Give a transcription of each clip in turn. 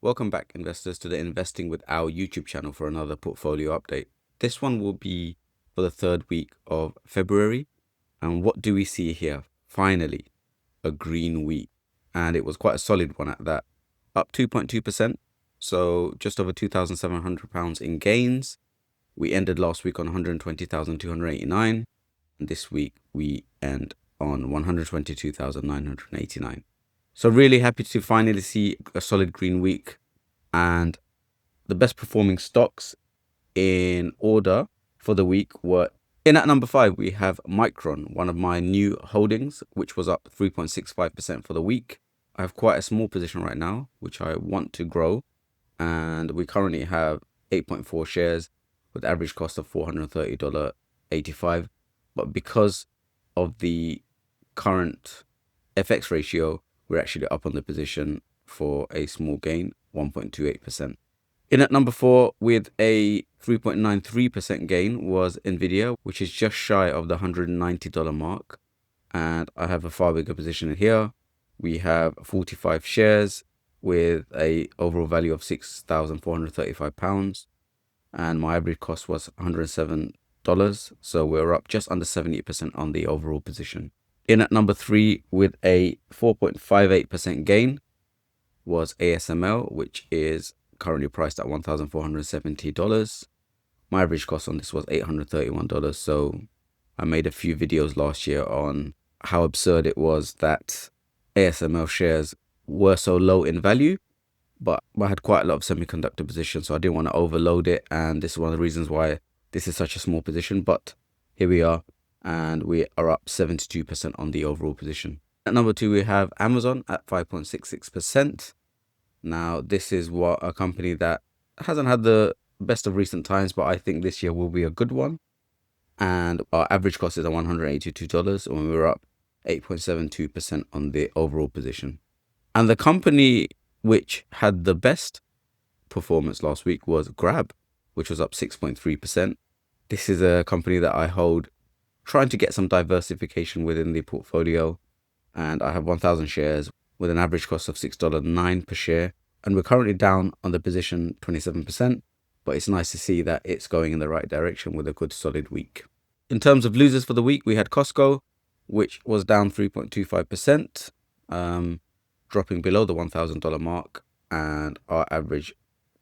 Welcome back, investors, to the Investing with Our YouTube channel for another portfolio update. This one will be for the third week of February. And what do we see here? Finally, a green week. And it was quite a solid one at that. Up 2.2%. So just over £2,700 in gains. We ended last week on 120,289. And this week we end on 122,989. So really happy to finally see a solid green week, and the best performing stocks in order for the week were, in at number 5, we have Micron, one of my new holdings, which was up 3.65% for the week. I have quite a small position right now, which I want to grow, and we currently have 8.4 shares with average cost of $430.85. But because of the current FX ratio, we're actually up on the position for a small gain, 1.28%. In at number 4 with a 3.93% gain was Nvidia, which is just shy of the $190 mark. And I have a far bigger position in here. We have 45 shares with a overall value of £6,435. And my average cost was $107. So we're up just under 70% on the overall position. In at number 3 with a 4.58% gain was ASML, which is currently priced at $1,470. My average cost on this was $831. So I made a few videos last year on how absurd it was that ASML shares were so low in value, but I had quite a lot of semiconductor positions, so I didn't want to overload it. And this is one of the reasons why this is such a small position. But here we are, and we are up 72% on the overall position. At number 2, we have Amazon at 5.66%. Now, this is a company that hasn't had the best of recent times, but I think this year will be a good one. And our average cost is at $182, and we were up 8.72% on the overall position. And the company which had the best performance last week was Grab, which was up 6.3%. This is a company that I hold, trying to get some diversification within the portfolio. And I have 1,000 shares with an average cost of $6.09 per share. And we're currently down on the position 27%, but it's nice to see that it's going in the right direction with a good solid week. In terms of losers for the week, we had Costco, which was down 3.25%, dropping below the $1,000 mark. And our average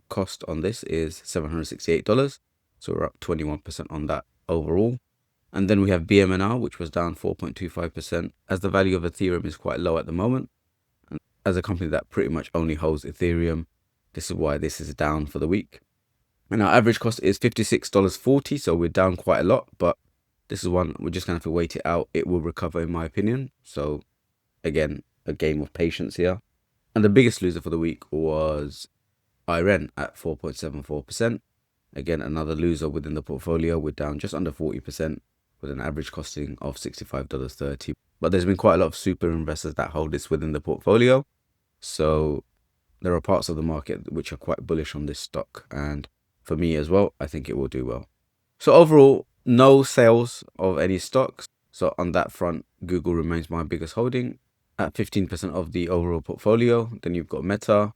cost on this is $768. So we're up 21% on that overall. And then we have BMNR, which was down 4.25%, as the value of Ethereum is quite low at the moment. And as a company that pretty much only holds Ethereum, this is why this is down for the week. And our average cost is $56.40, so we're down quite a lot, but this is one we're just going to have to wait it out. It will recover, in my opinion. So again, a game of patience here. And the biggest loser for the week was IREN at 4.74%. Again, another loser within the portfolio. We're down just under 40%. With an average costing of $65.30. But there's been quite a lot of super investors that hold this within the portfolio. So there are parts of the market which are quite bullish on this stock. And for me as well, I think it will do well. So overall, no sales of any stocks. So on that front, Google remains my biggest holding at 15% of the overall portfolio. Then you've got Meta,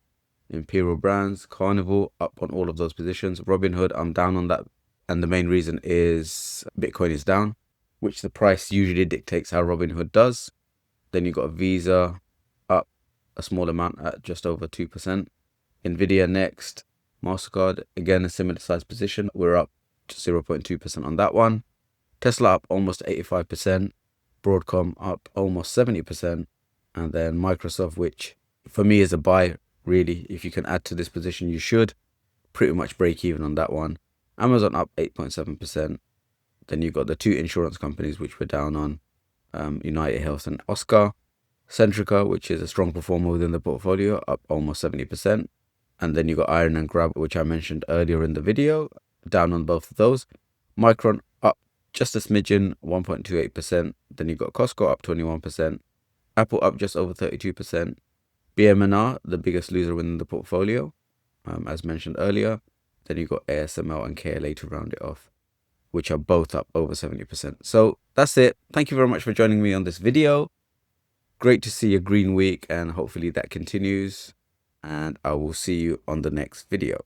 Imperial Brands, Carnival, up on all of those positions. Robinhood, I'm down on that. And the main reason is Bitcoin is down, which the price usually dictates how Robinhood does. Then you've got Visa up a small amount at just over 2%. Nvidia next. MasterCard, again, a similar size position. We're up just 0.2% on that one. Tesla up almost 85%. Broadcom up almost 70%. And then Microsoft, which for me is a buy, really. If you can add to this position, you should. Pretty much break even on that one. Amazon up 8.7%. Then you've got the 2 insurance companies which were down on, United Health and Oscar. Centrica, which is a strong performer within the portfolio, up almost 70%. And then you've got Iron and Grab, which I mentioned earlier in the video, down on both of those. Micron up just a smidgen, 1.28%. Then you've got Costco up 21%. Apple up just over 32%. BMNR, the biggest loser within the portfolio, as mentioned earlier. Then you've got ASML and KLA to round it off, which are both up over 70%. So that's it. Thank you very much for joining me on this video. Great to see a green week, and hopefully that continues. and I will see you on the next video.